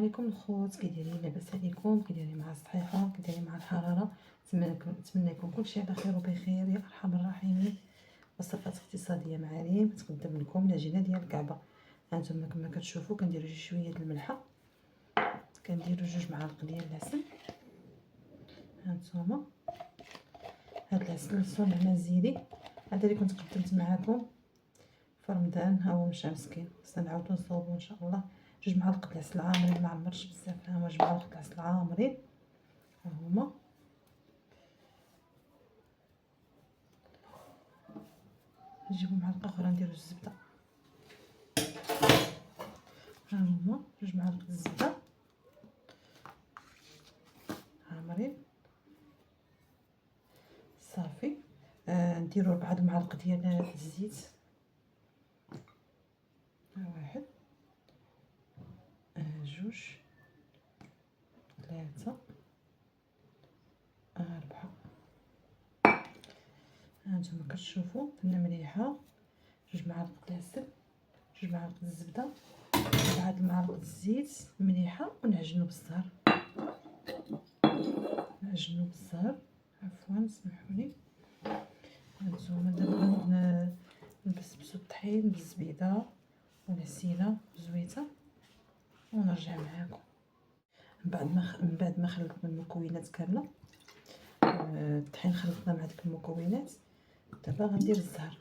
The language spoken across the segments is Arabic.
عليكم الخوت، كي دايرين؟ لاباس عليكم؟ كي دايرين مع الصحيحه؟ كي دايرين مع الحراره؟ نتمنى يكون كلشي على خير وبخير يا ارحم الراحمين. وصفات اقتصاديه معاليم تقدم لكم العجينه ديال الكعبه. هانتوما كما كتشوفوا كنديروا شويه د الملحه، كنديروا 2 معالق ديال العسل. هانتوما هاد العسل صنعنا زيدي، هذا اللي كنت قدمت معكم في رمضان، ها هو مشى مسكين. خصنا نعاودو نصوبو ان شاء الله 2 معالق العسل عامرين، ما عمرش بزاف. ها هما 2 معالق العسل عامرين، ها هما. نجيبو معلقه اخرى نديرو الزبده، ها هما 2 معالق الزبده عامرين صافي. نديرو 4 معالق ديال الزيت، ها 1 2 3 4. هانتوما كتشوفوا بنا مليحه. 2 معالق العسل، 2 معالق الزبده، 4 معالق الزيت مليحه. ونعجنو بالزهر، نعجنو بالزهر، عفوا سمحولي. هانتوما دابا نبسبسو الطحين بالزبيده والعسيله زويته ونرجع معاكم. من بعد ما خلطنا المكونات كامله، الطحين خلطنا مع ديك المكونات. دابا غندير الزهر،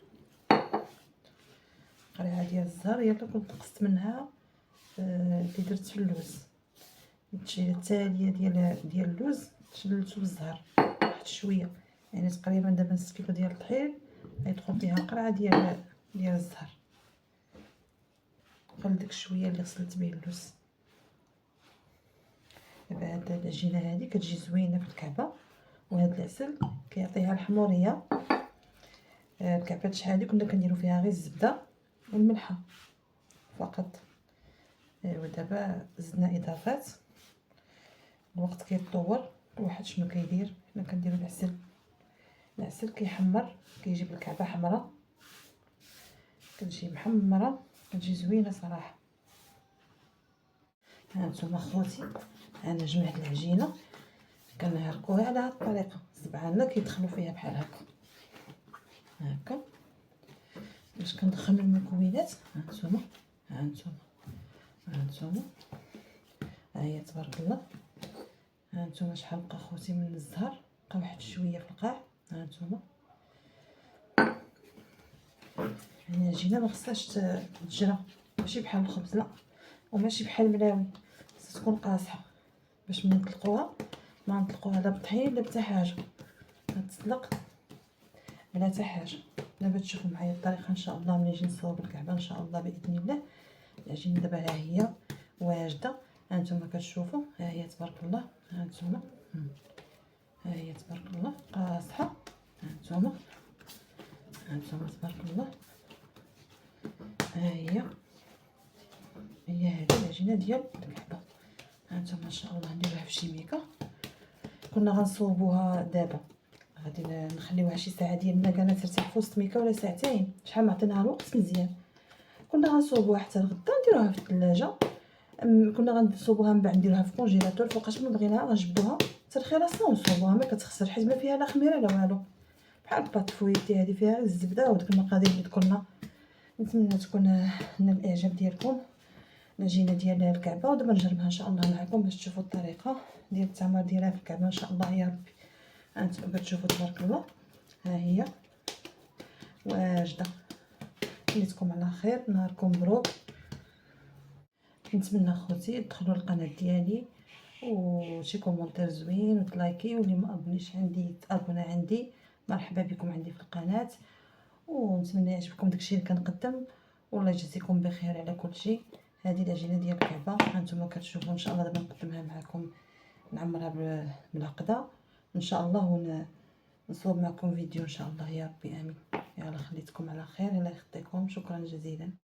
قريعه ديال الزهر هي اللي كنت نقصت منها اللي درت في اللوز. التاليه ديال اللوز شللتو بالزهر واحد شويه، يعني تقريبا دابا نص كيلو ديال الطحين غيدخل فيها قرعه ديال الزهر، وخل داك الشويه اللي غسلت به اللوز. دابا هاد العجينه هادي كتجي زوينه في الكعبه، وهاد العسل كيعطيها الحموريه. الكعبه شحال هادي كنا كنديرو فيها غير الزبده والملحه فقط. ودابا زدنا اضافات، الوقت كيتطور، كل واحد شنو كيدير. حنا كنديرو العسل كيحمر، كيجيب الكعبه حمراء، كتجي محمره، كتجي زوينه صراحه. هانتوما خوتي، انا جمعت العجينه كنهركوها على هاد الطريقه، صبعنا كيدخلوا فيها بحال هكا باش كندخل المكونات. هانتوما ها هي تبارك الله. هانتوما شحال بقى خوتي من الزهر؟ بقى واحد شويه في القاع. هانتوما يعني العجينه ما خصهاش تجرى، ماشي بحال الخبز لا، وماشي بحال الملاوي، خصها تكون قاصحه باش ملي نطلقوها ما نطلقوها لا بطحين لا بتا حاجه، غتطلق بلا حتى حاجه. دابا تشوفوا معايا الطريقه ان شاء الله ملي نجي نصاوب الكعبه ان شاء الله باذن الله. العجينه دابا ها هي واجده، هانتوما كتشوفوا ها هي تبارك الله. هانتوما ها هي تبارك الله قاصحه. هانتوما تبارك الله. ها هي هذه العجينه ديال الكعبه. هانتوما ان شاء الله نديروها في شي ميكا. كنا غنصوبوها دابا، غادي نخليوها شي ساعه ديال المكانه ترتاح في وسط ميكا ولا ساعتين، شحال ما عطيناها الوقت مزيان. كنا غنصوبوها حتى الغدا نديروها في الثلاجه. كنا غنصوبوها من بعد نديروها في كونجيلاتور، فوقاش ما بغيناها غنجبدوها ترخي راسنا ونصوبوها، ما كتخسر حيت ما فيها لا خميره لا والو، بحال الباط فويتي هذه فيها الزبده وديك المقادير اللي ذكرنا. نتمنى تكون نال الاعجاب ديالكم العجينه ديال الكعبه، ودابا نجربها ان شاء الله معكم باش تشوفوا الطريقه ديال التعمر ديالها في الكعبه ان شاء الله يا ربي. هانتوما كتشوفوا تبارك الله ها هي واجده. خليتكم على خير، نهاركم مبروك. نتمنى خوتي تدخلوا القناه ديالي وشي كومونتير زوين وتلايكي، واللي ما ابونيش عندي تابونا عندي. مرحبا بكم عندي في القناه، ونتمنى يعجبكم داكشي اللي كنقدم، والله يجزيكم بخير على كل شيء. هذه العجينه ديال الكعبه هانتوما كتشوفوا ان شاء الله. دابا نقدمها معكم، نعمرها بالعقده ان شاء الله، ونصوب معكم فيديو ان شاء الله يا ربي. امين. يلا خليتكم على خير، الله يخطيكم، شكرا جزيلا.